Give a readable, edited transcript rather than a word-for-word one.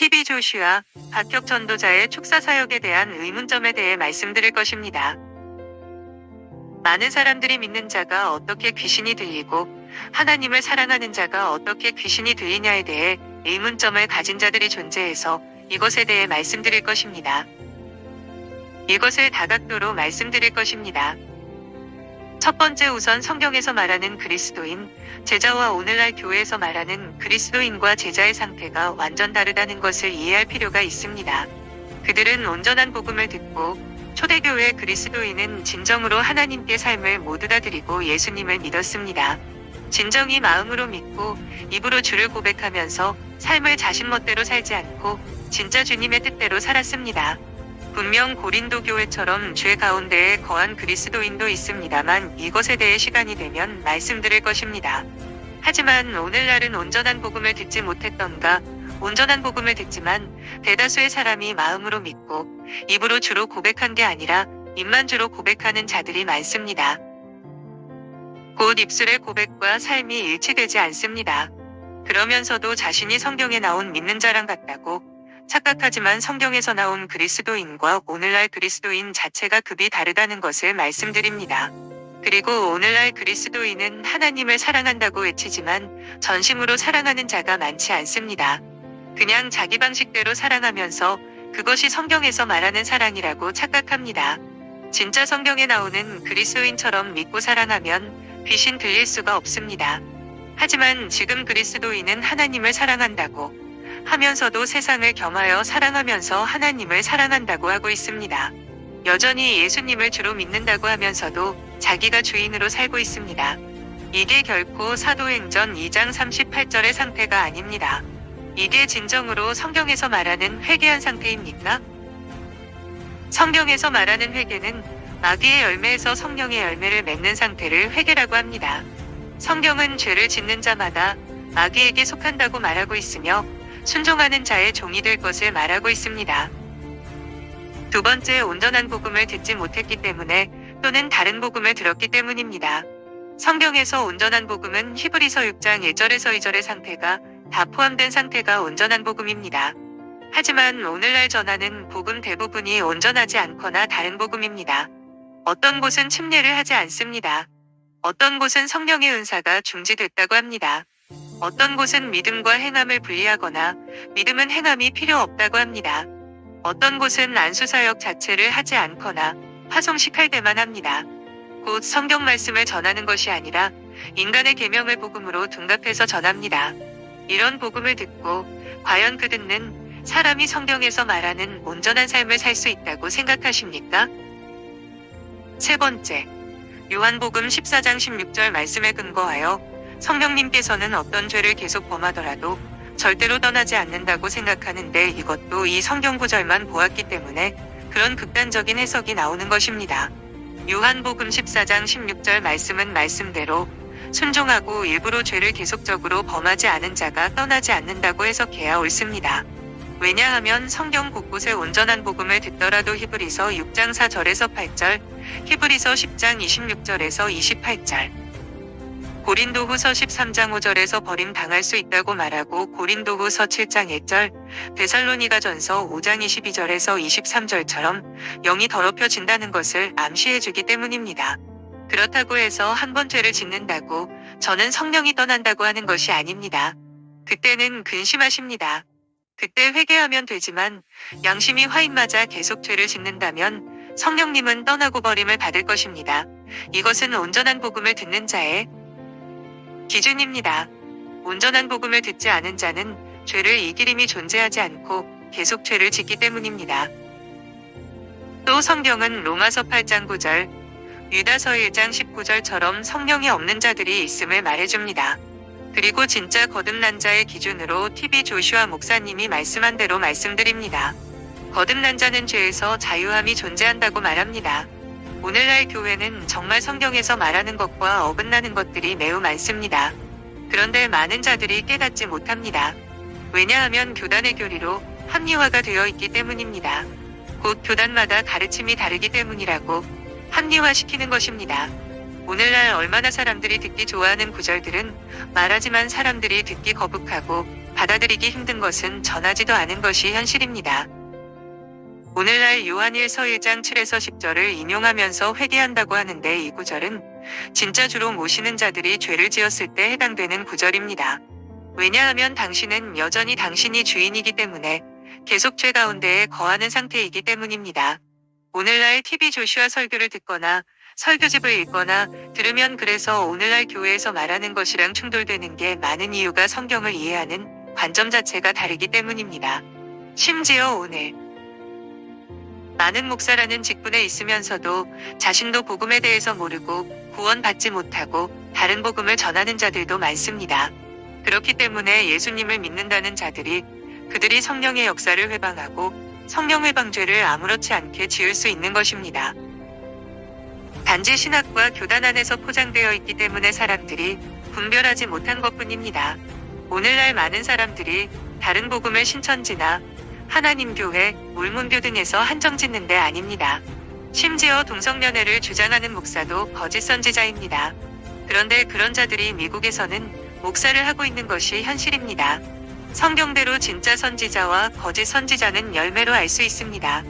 TV 조슈아, 박혁 전도자의 축사 사역에 대한 의문점에 대해 말씀드릴 것입니다. 많은 사람들이 믿는 자가 어떻게 귀신이 들리고 하나님을 사랑하는 자가 어떻게 귀신이 들리냐에 대해 의문점을 가진 자들이 존재해서 이것에 대해 말씀드릴 것입니다. 이것을 다각도로 말씀드릴 것입니다. 첫 번째, 우선 성경에서 말하는 그리스도인, 제자와 오늘날 교회에서 말하는 그리스도인과 제자의 상태가 완전 다르다는 것을 이해할 필요가 있습니다. 그들은 온전한 복음을 듣고 초대교회 그리스도인은 진정으로 하나님께 삶을 모두 다 드리고 예수님을 믿었습니다. 진정이 마음으로 믿고 입으로 주를 고백하면서 삶을 자신 멋대로 살지 않고 진짜 주님의 뜻대로 살았습니다. 분명 고린도 교회처럼 죄 가운데에 거한 그리스도인도 있습니다만 이것에 대해 시간이 되면 말씀드릴 것입니다. 하지만 오늘날은 온전한 복음을 듣지 못했던가 온전한 복음을 듣지만 대다수의 사람이 마음으로 믿고 입으로 주로 고백한 게 아니라 입만 주로 고백하는 자들이 많습니다. 곧 입술의 고백과 삶이 일치되지 않습니다. 그러면서도 자신이 성경에 나온 믿는 자랑 같다고 착각하지만 성경에서 나온 그리스도인과 오늘날 그리스도인 자체가 급이 다르다는 것을 말씀드립니다. 그리고 오늘날 그리스도인은 하나님을 사랑한다고 외치지만 전심으로 사랑하는 자가 많지 않습니다. 그냥 자기 방식대로 사랑하면서 그것이 성경에서 말하는 사랑이라고 착각합니다. 진짜 성경에 나오는 그리스도인처럼 믿고 사랑하면 귀신 들릴 수가 없습니다. 하지만 지금 그리스도인은 하나님을 사랑한다고 하면서도 세상을 겸하여 사랑하면서 하나님을 사랑한다고 하고 있습니다. 여전히 예수님을 주로 믿는다고 하면서도 자기가 주인으로 살고 있습니다. 이게 결코 사도행전 2장 38절의 상태가 아닙니다. 이게 진정으로 성경에서 말하는 회개한 상태입니까? 성경에서 말하는 회개는 마귀의 열매에서 성령의 열매를 맺는 상태를 회개라고 합니다. 성경은 죄를 짓는 자마다 마귀에게 속한다고 말하고 있으며 순종하는 자의 종이 될 것을 말하고 있습니다. 두 번째, 온전한 복음을 듣지 못했기 때문에 또는 다른 복음을 들었기 때문입니다. 성경에서 온전한 복음은 히브리서 6장 1절에서 2절의 상태가 다 포함된 상태가 온전한 복음입니다. 하지만 오늘날 전하는 복음 대부분이 온전하지 않거나 다른 복음입니다. 어떤 곳은 침례를 하지 않습니다. 어떤 곳은 성령의 은사가 중지됐다고 합니다. 어떤 곳은 믿음과 행함을 분리하거나 믿음은 행함이 필요 없다고 합니다. 어떤 곳은 안수사역 자체를 하지 않거나 파송식할 때만 합니다. 곧 성경 말씀을 전하는 것이 아니라 인간의 계명을 복음으로 둔갑해서 전합니다. 이런 복음을 듣고 과연 그 듣는 사람이 성경에서 말하는 온전한 삶을 살 수 있다고 생각하십니까? 세 번째, 요한복음 14장 16절 말씀에 근거하여 성령님께서는 어떤 죄를 계속 범하더라도 절대로 떠나지 않는다고 생각하는데 이것도 이 성경 구절만 보았기 때문에 그런 극단적인 해석이 나오는 것입니다. 요한복음 14장 16절 말씀은 말씀대로 순종하고 일부러 죄를 계속적으로 범하지 않은 자가 떠나지 않는다고 해석해야 옳습니다. 왜냐하면 성경 곳곳에 온전한 복음을 듣더라도 히브리서 6장 4절에서 8절, 히브리서 10장 26절에서 28절, 고린도후서 13장 5절에서 버림당할 수 있다고 말하고 고린도후서 7장 1절, 데살로니가전서 5장 22절에서 23절처럼 영이 더럽혀진다는 것을 암시해주기 때문입니다. 그렇다고 해서 한 번 죄를 짓는다고 저는 성령이 떠난다고 하는 것이 아닙니다. 그때는 근심하십니다. 그때 회개하면 되지만 양심이 화인맞아 계속 죄를 짓는다면 성령님은 떠나고 버림을 받을 것입니다. 이것은 온전한 복음을 듣는 자의 기준입니다. 온전한 복음을 듣지 않은 자는 죄를 이길 힘이 존재하지 않고 계속 죄를 짓기 때문입니다. 또 성경은 로마서 8장 9절, 유다서 1장 19절처럼 성령이 없는 자들이 있음을 말해줍니다. 그리고 진짜 거듭난 자의 기준으로 TV 조슈아 목사님이 말씀한 대로 말씀드립니다. 거듭난 자는 죄에서 자유함이 존재한다고 말합니다. 오늘날 교회는 정말 성경에서 말하는 것과 어긋나는 것들이 매우 많습니다. 그런데 많은 자들이 깨닫지 못합니다. 왜냐하면 교단의 교리로 합리화가 되어 있기 때문입니다. 곧 교단마다 가르침이 다르기 때문이라고 합리화시키는 것입니다. 오늘날 얼마나 사람들이 듣기 좋아하는 구절들은 말하지만 사람들이 듣기 거북하고 받아들이기 힘든 것은 전하지도 않은 것이 현실입니다. 오늘날 요한 1서 1장 7에서 10절을 인용하면서 회개한다고 하는데 이 구절은 진짜 주로 모시는 자들이 죄를 지었을 때 해당되는 구절입니다. 왜냐하면 당신은 여전히 당신이 주인이기 때문에 계속 죄 가운데에 거하는 상태이기 때문입니다. 오늘날 TV 조슈아 설교를 듣거나 설교집을 읽거나 들으면 그래서 오늘날 교회에서 말하는 것이랑 충돌되는 게 많은 이유가 성경을 이해하는 관점 자체가 다르기 때문입니다. 심지어 오늘 많은 목사라는 직분에 있으면서도 자신도 복음에 대해서 모르고 구원받지 못하고 다른 복음을 전하는 자들도 많습니다. 그렇기 때문에 예수님을 믿는다는 자들이 그들이 성령의 역사를 회방하고 성령 회방죄를 아무렇지 않게 지을 수 있는 것입니다. 단지 신학과 교단 안에서 포장되어 있기 때문에 사람들이 분별하지 못한 것뿐입니다. 오늘날 많은 사람들이 다른 복음을 신천지나 하나님교회, 울문교 등에서 한정짓는 데 아닙니다. 심지어 동성연애를 주장하는 목사도 거짓 선지자입니다. 그런데 그런 자들이 미국에서는 목사를 하고 있는 것이 현실입니다. 성경대로 진짜 선지자와 거짓 선지자는 열매로 알 수 있습니다.